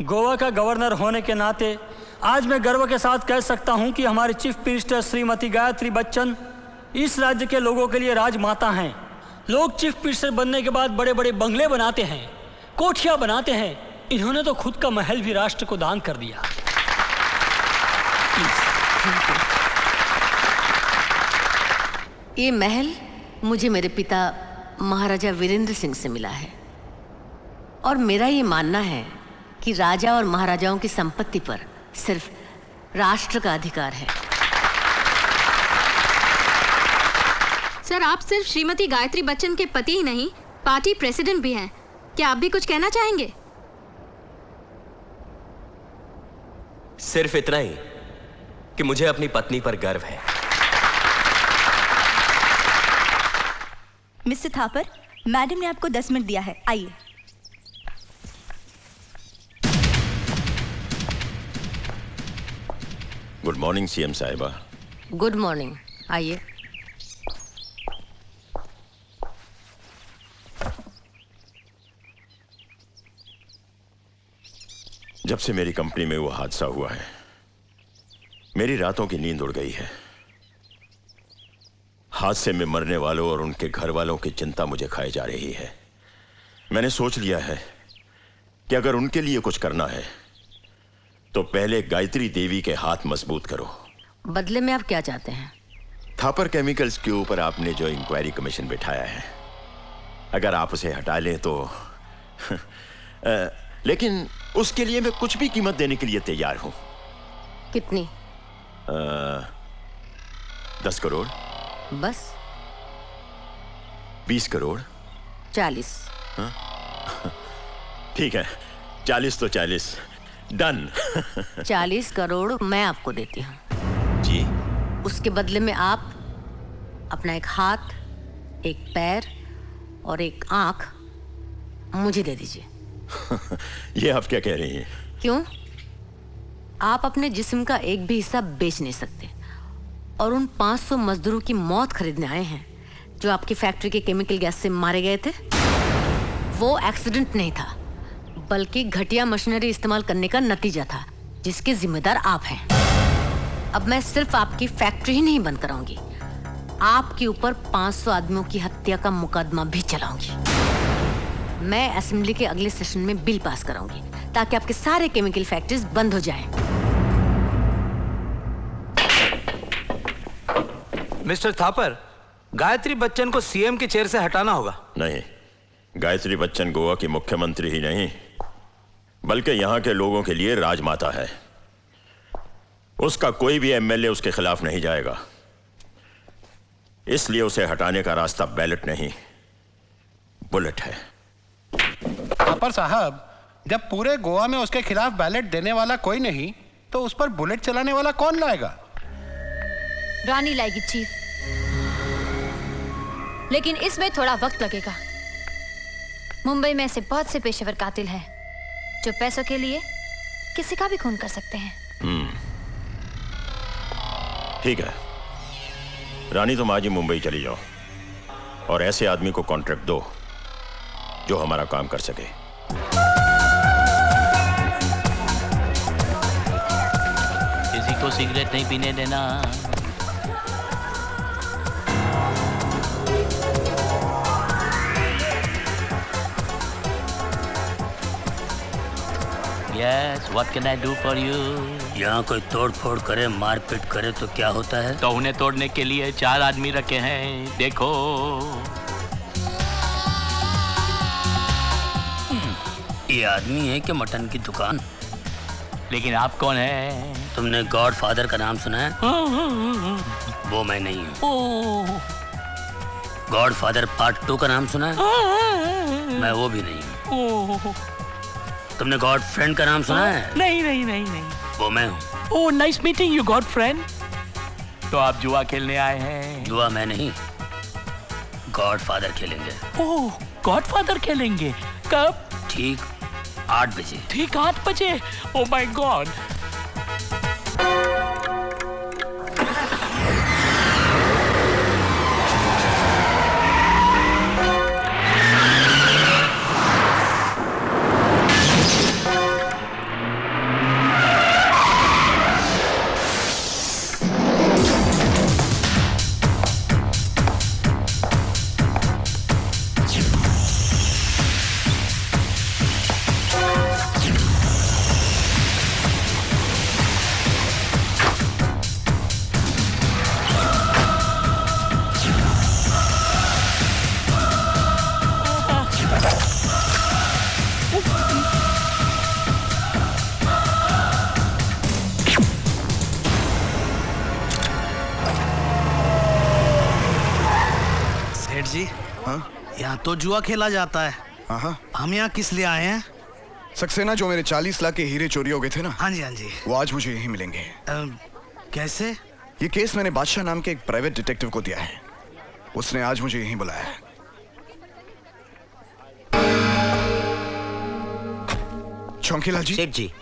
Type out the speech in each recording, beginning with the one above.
गोवा का गवर्नर होने के नाते आज मैं गर्व के साथ कह सकता हूं कि हमारी चीफ मिनिस्टर श्रीमती गायत्री बच्चन इस राज्य के लोगों के लिए राजमाता हैं। लोग चीफ मिनिस्टर बनने के बाद बड़े बड़े बंगले बनाते हैं, कोठियां बनाते हैं, इन्होंने तो खुद का महल भी राष्ट्र को दान कर दिया। ये महल मुझे मेरे पिता महाराजा वीरेंद्र सिंह से मिला है और मेरा ये मानना है कि राजा और महाराजाओं की संपत्ति पर सिर्फ राष्ट्र का अधिकार है। सर, आप सिर्फ श्रीमती गायत्री बच्चन के पति ही नहीं, पार्टी प्रेसिडेंट भी हैं। क्या आप भी कुछ कहना चाहेंगे? सिर्फ इतना ही कि मुझे अपनी पत्नी पर गर्व है। मिस्टर थापर, मैडम ने आपको 10 मिनट दिया है, आइए। गुड मॉर्निंग सीएम साहिबा। गुड मॉर्निंग, आइए। जब से मेरी कंपनी में वो हादसा हुआ है, मेरी रातों की नींद उड़ गई है। हादसे में मरने वालों और उनके घर वालों की चिंता मुझे खाए जा रही है। मैंने सोच लिया है कि अगर उनके लिए कुछ करना है तो पहले गायत्री देवी के हाथ मजबूत करो। बदले में आप क्या चाहते हैं? थापर केमिकल्स के ऊपर आपने जो इंक्वायरी कमीशन बिठाया है, अगर आप उसे हटा लें तो लेकिन उसके लिए मैं कुछ भी कीमत देने के लिए तैयार हूं। कितनी? 10 करोड़। बस? 20 करोड़। 40। ठीक है, 40 तो 40, डन। 40 करोड़ मैं आपको देती हूँ। जी। उसके बदले में आप अपना एक हाथ, एक पैर और एक आंख मुझे दे दीजिए। ये आप क्या कह रही हैं? क्यों? आप अपने जिस्म का एक भी हिस्सा बेच नहीं सकते और उन 500 मजदूरों की मौत खरीदने आए हैं जो आपकी फैक्ट्री के केमिकल गैस से मारे गए थे। वो एक्सीडेंट नहीं था, बल्कि घटिया मशीनरी इस्तेमाल करने का नतीजा था जिसके जिम्मेदार आप हैं। अब मैं सिर्फ आपकी फैक्ट्री ही नहीं बंद कराऊंगी, आपके ऊपर 500 आदमियों की हत्या का मुकदमा भी चलाऊंगी। मैं असेंबली के अगले सेशन में बिल पास कराऊंगी ताकि आपके सारे केमिकल फैक्ट्रीज बंद हो जाएं। मिस्टर थापर, गायत्री बच्चन को सीएम के चेयर से हटाना होगा। नहीं, गायत्री बच्चन गोवा की मुख्यमंत्री ही नहीं बल्कि यहाँ के लोगों के लिए राजमाता है। उसका कोई भी एमएलए उसके खिलाफ नहीं जाएगा, इसलिए उसे हटाने का रास्ता बैलेट नहीं, बुलेट है। थापर साहब, जब पूरे गोवा में उसके खिलाफ बैलेट देने वाला कोई नहीं तो उस पर बुलेट चलाने वाला कौन लाएगा? रानी लाएगी चीफ, लेकिन इसमें थोड़ा वक्त लगेगा। मुंबई में ऐसे बहुत से पेशेवर कातिल हैं जो पैसों के लिए किसी का भी खून कर सकते हैं। ठीक है रानी, तुम आज ही मुंबई चली जाओ और ऐसे आदमी को कॉन्ट्रैक्ट दो जो हमारा काम कर सके। किसी को सिगरेट नहीं पीने देना। Yes, what can I do for you? यहाँ कोई तोड़ फोड़ करे, मारपीट करे तो क्या होता है? तो उन्हें तोड़ने के लिए 4 आदमी रखे हैं, देखो। ये आदमी है कि मटन की दुकान? लेकिन आप कौन हैं? तुमने गॉडफादर का नाम सुना है? वो मैं नहीं हूँ। गॉडफादर पार्ट 2 का नाम सुना है? मैं वो भी नहीं हूँ। तुमने गॉड फ्रेंड का नाम सुना है? नहीं नहीं नहीं नहीं, वो मैं हूँ। Oh, nice meeting you good friend. तो आप जुआ खेलने आए हैं? जुआ मैं नहीं, गॉडफादर खेलेंगे। ओह, गॉडफादर खेलेंगे? कब? ठीक 8 बजे। ठीक 8 बजे? Oh my God. यहाँ तो जुआ खेला जाता है। हाँ, हम यहाँ किस लिए आए हैं? सक्सेना, जो मेरे 40 लाख के हीरे चोरी हो गए थे ना, हाँ जी हाँ जी। वो आज मुझे यहीं मिलेंगे। कैसे? ये केस मैंने बादशाह नाम के एक प्राइवेट डिटेक्टिव को दिया है। उसने आज मुझे यहीं बुलाया है। चौकीलाल जी। सेठ जी,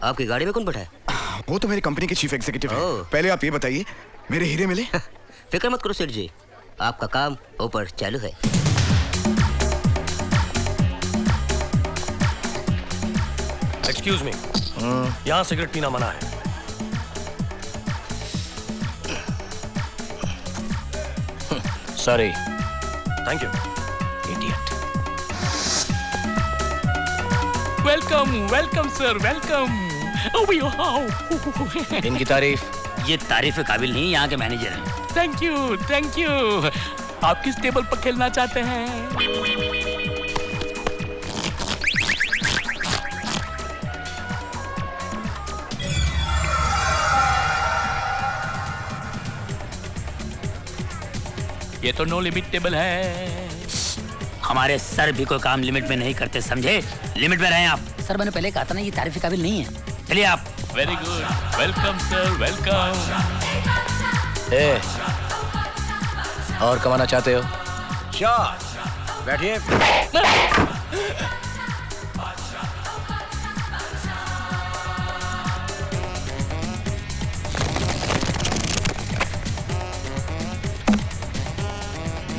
आपकी गाड़ी में कौन बैठा है? वो तो मेरी कंपनी के चीफ एग्जीक्यूटिव हैं। पहले आप ये बताइए, मेरे हीरे मिले? फिक्र मत करो सेठ जी, आपका काम ऊपर चालू है। एक्सक्यूज मी, यहाँ सिगरेट पीना मना है। Sorry. Thank you. Idiot. Welcome welcome sir, welcome. इनकी तारीफ? ये तारीफ के काबिल नहीं, यहाँ के मैनेजर हैं। Thank you thank you. आप किस टेबल पर खेलना चाहते हैं? ये तो नो लिमिट टेबल है। हमारे सर भी कोई काम लिमिट में नहीं करते, समझे? लिमिट में रहें आप। सर मैंने पहले कहा था ना, ये तारीफ के काबिल नहीं है। चलिए आप। Very good, welcome sir, welcome. और कमाना चाहते हो? श्योर, बैठिए।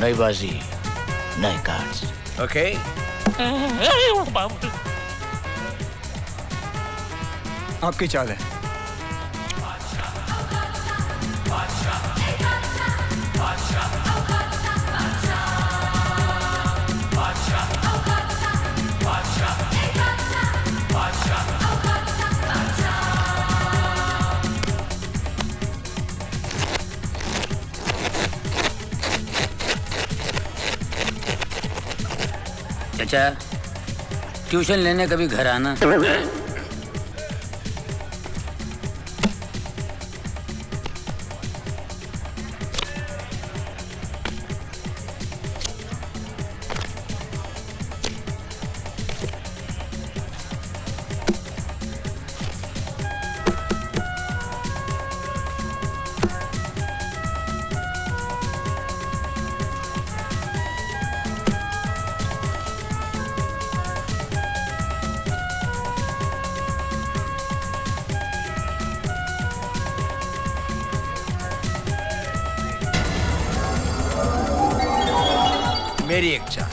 नई बाजी, नए कार्ड्स। ओके। आपकी चाल है। चाचा, ट्यूशन लेने कभी घर आना। मेरी एक चाल।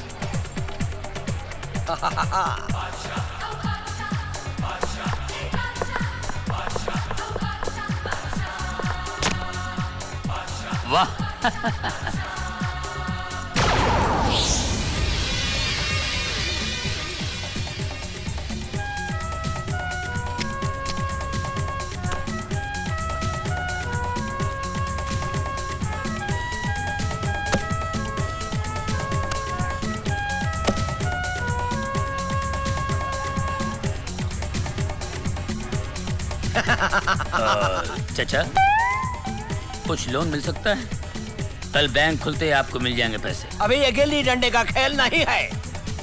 वाह। चाचा, कुछ लोन मिल सकता है? कल बैंक खुलते ही आपको मिल जाएंगे पैसे। अभी ये गिल्ली डंडे का खेल नहीं है,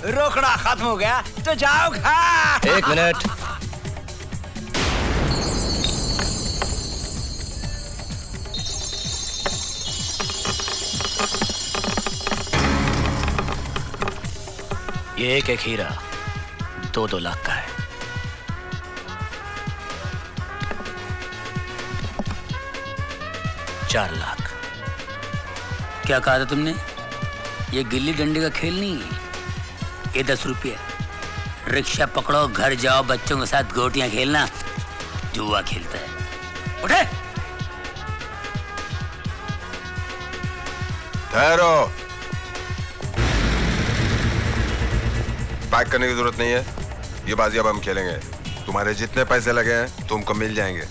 रोकड़ा खत्म हो गया तो जाओ खा। एक मिनट। ये एक एक हीरा 2-2 लाख का है। $4 लाख। क्या कहा था तुमने? ये गिल्ली डंडे का खेल नहीं है, ये 10 रुपये। रिक्शा पकड़ो, घर जाओ, बच्चों के साथ गोटियां खेलना, जुआ खेलता है। उठे। ठहरो, पैक करने की जरूरत नहीं है। ये बाजी अब हम खेलेंगे। तुम्हारे जितने पैसे लगे हैं तुमको मिल जाएंगे।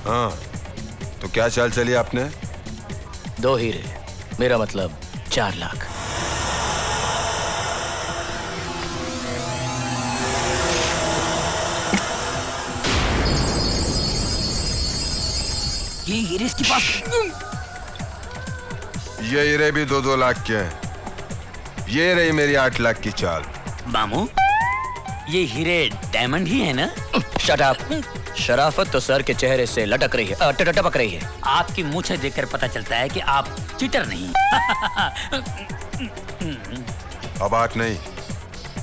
हाँ, तो क्या चाल चली आपने? 2 हीरे, मेरा मतलब 4 लाख। ये हीरे इसके पास। ये हीरे भी 2-2 लाख के हैं। ये रही मेरी 8 लाख की चाल। मामू, ये हीरे डायमंड ही है ना? Shut up. शराफत तो सर के चेहरे से लटक रही है, टपक रही है। आपकी मूछें देखकर पता चलता है कि आप चीटर नहीं। अब 8 नहीं,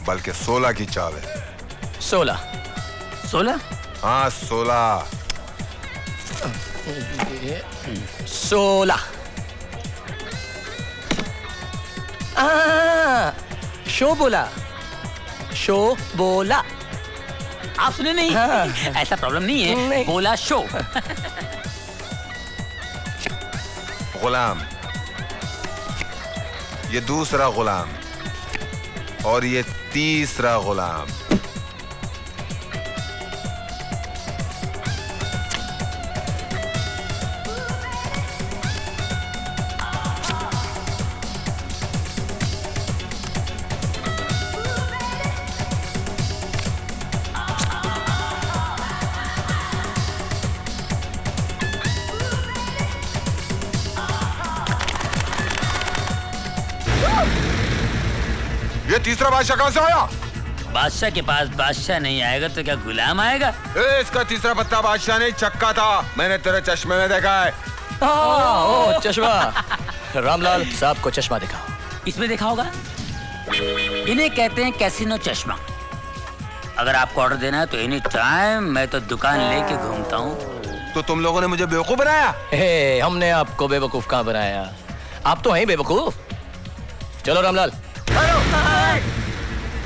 बल्कि 16 की चाल है। 16? 16? हाँ 16। 16। शो बोला, शो बोला। आप सुने नहीं? हाँ। ऐसा प्रॉब्लम नहीं है, नहीं। बोला शो। गुलाम, ये दूसरा गुलाम और ये तीसरा गुलाम। ये तीसरा बादशाह कहां से आया? बादशाह के पास बादशाह नहीं आएगा तो क्या गुलाम आएगा? इसका तीसरा पत्ता बादशाह नहीं चक्का था। मैंने तेरे चश्मे में देखा है। ओ चश्मा। रामलाल साहब को चश्मा दिखाओ। इसमें देखा होगा। इन्हें कहते हैं कैसीनो चश्मा। अगर आपको ऑर्डर देना है तो एनी टाइम मैं तो दुकान लेके घूमता हूँ। तो तुम लोगों ने मुझे बेवकूफ बनाया? हमने आपको बेवकूफ कहाँ बनाया? आप तो हैं बेवकूफ। चलो रामलाल।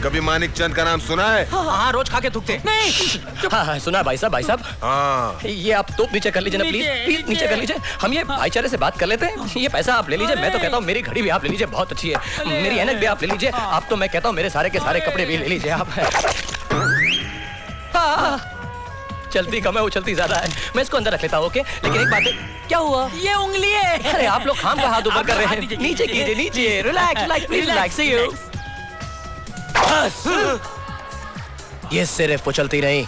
कभी मानिक चंद का नाम सुना है? हाँ, रोज खा के थूकते। हाँ, सुना भाई साहब, भाई साहब। हाँ। ये आप तो नीचे कर लीजिए ना, प्लीज प्लीज नीचे कर लीजिए। हम ये भाईचारे से बात कर लेते हैं। ये पैसा आप ले लीजिए। मैं तो कहता हूँ मेरी घड़ी भी आप ले लीजिए, बहुत अच्छी है। मेरी ऐनक भी आप ले लीजिए। आप तो मैं कहता हूँ मेरे सारे के सारे कपड़े भी ले लीजिए आप। चलती कम है, उछलती ज्यादा है। मैं इसको अंदर रख लेता हूँ, ओके? लेकिन एक बात है, क्या हुआ? ये उंगली है। अरे आप लोग खाम का हाथ ऊपर कर रहे हैं। नीचे कीजिए, नीचे। Relax, relax, please relax. See you. बस। ये सिर्फ उछलती नहीं,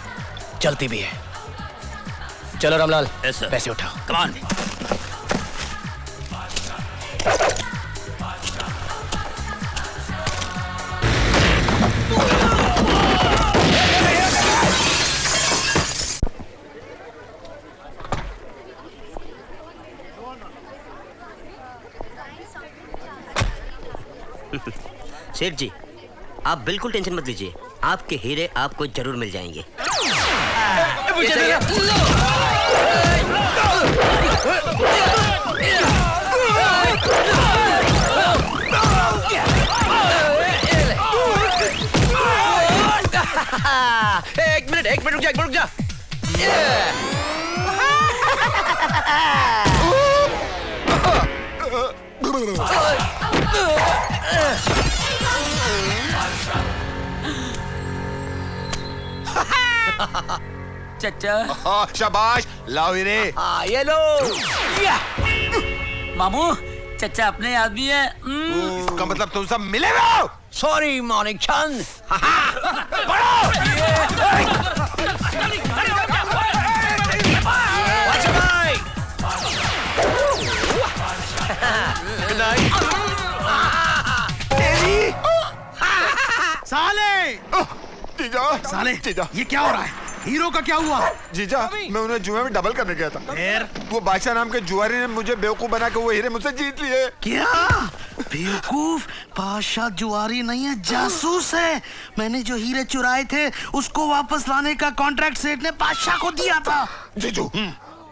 चलती भी है। चलो रामलाल, पैसे उठाओ। Come on. सेठ जी, आप बिल्कुल टेंशन मत लीजिए। आपके हीरे आपको जरूर मिल जाएंगे। एक मिनट रुक जा। चचा। शाबाश, लाओ हीरे। ये लो। मामू, चचा अपने आदमी है। इसका मतलब तुम सब मिले हो? सॉरी मानिक चंद। साले जीजा, ये क्या हो रहा है? हीरो का क्या हुआ? जीजा, मैं उन्हें जुए में डबल करने गया था। फिर वो बादशाह नाम के जुआरी ने मुझे बेवकूफ बना के वो हीरे मुझसे जीत लिए। क्या बेवकूफ? बादशाह जुआरी नहीं है, जासूस है। मैंने जो हीरे चुराए थे उसको वापस लाने का कॉन्ट्रैक्ट सेठ ने बादशाह को दिया था। जीजू,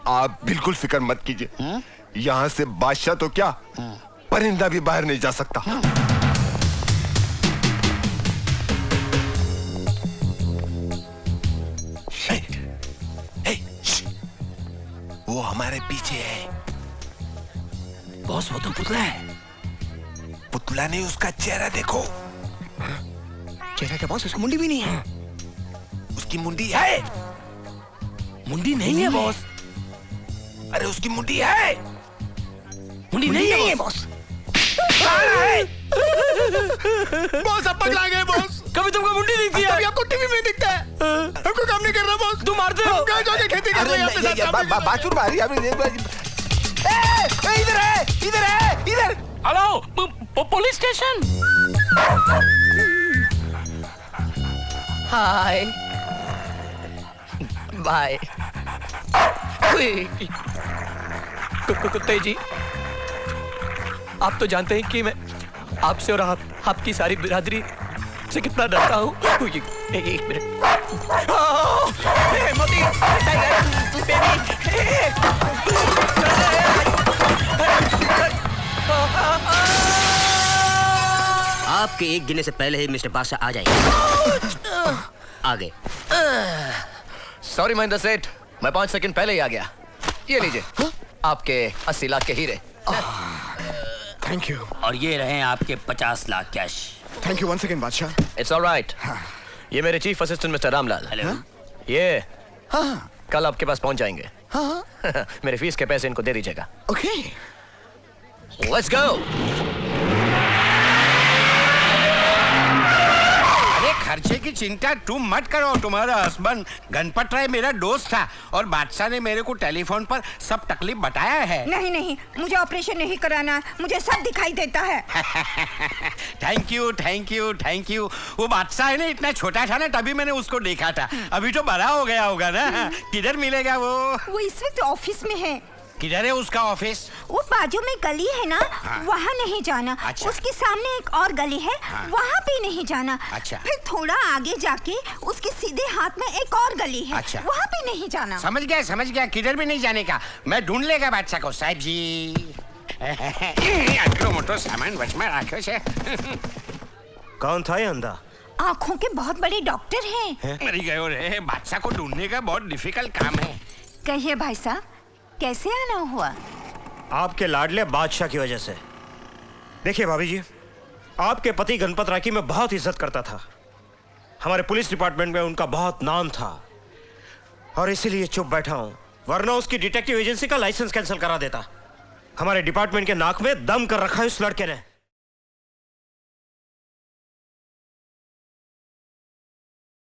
आप बिल्कुल फिक्र मत कीजिए। यहाँ से बादशाह तो क्या, परिंदा भी बाहर नहीं जा सकता। वो हमारे पीछे है। बॉस, वो तो पुतला है। पुतला नहीं, उसका चेहरा देखो। चेहरा क्या बॉस? उसकी मुंडी भी नहीं है। उसकी मुंडी है। मुंडी नहीं है बॉस। अरे उसकी मुंडी है। मुंडी नहीं है बॉस। बॉस अब पगला गए बॉस। कभी तुमको मुंडी दिखती है? कभी आपको टीवी में दिखता है। हमको काम नहीं करना बॉस। तू मार दे। खेती कर रहे हैं बाछुर मारी इधर है इधर। Hello police station. Hi bye. कुत्ते जी, आप तो जानते हैं कि मैं आपसे और आपकी सारी बिरादरी से कितना डरता हूँ। एक मिनट। मोती, आपके एक गिनने से पहले ही मिस्टर बादशाह आ जाएंगे। आगे। सॉरी महेंद्र सेठ, मैं 5 सेकंड पहले ही आ गया। ये लीजिए आपके 80 लाख के हीरे। Thank you. और ये रहे आपके 50 lakh cash. Thank you once again बादशाह। It's alright. ये मेरे chief assistant mister Ramlal. Hello. ये कल आपके पास पहुंच जाएंगे। मेरे फीस के पैसे इनको दे दीजिएगा। ओके। Let's go. खर्चे की चिंता तुम मत करो, तुम्हारा हस्बैंड गणपत राय मेरा दोस्त था और बादशाह ने मेरे को टेलीफोन पर सब तकलीफ बताया है। नहीं नहीं, मुझे ऑपरेशन नहीं कराना, मुझे सब दिखाई देता है। Thank you thank you thank you. वो बादशाह है ना, इतना छोटा था ना तभी मैंने उसको देखा था, अभी तो बड़ा हो गया होगा ना। किधर मिलेगा वो इस वक्त ऑफिस में है। किधर है उसका ऑफिस? वो बाजू में गली है ना, वहाँ नहीं जाना। अच्छा। उसके सामने एक और गली है, वहाँ भी नहीं जाना। अच्छा। फिर थोड़ा आगे जाके उसके सीधे हाथ में एक और गली है। अच्छा। वहाँ भी नहीं जाना। समझ गया, किधर भी नहीं जाने का। मैं ढूंढ लेगा बादशाह को। साहब जी आटलो मोटो सामान वच में राख्यो छे। कौन था ये अंधा? आँखों के बहुत बड़े डॉक्टर हैं। मरी गयो रे, बादशाह को ढूंढने का बहुत डिफिकल्ट काम है। कहिए भाई साहब, कैसे आना हुआ? आपके लाडले बादशाह की वजह से। देखिए भाभी जी, आपके पति गणपत राय की मैं बहुत इज्जत करता था। हमारे पुलिस डिपार्टमेंट में उनका बहुत नाम था और इसीलिए चुप बैठा हूं, वरना उसकी डिटेक्टिव एजेंसी का लाइसेंस कैंसिल करा देता। हमारे डिपार्टमेंट के नाक में दम कर रखा है उस लड़के ने।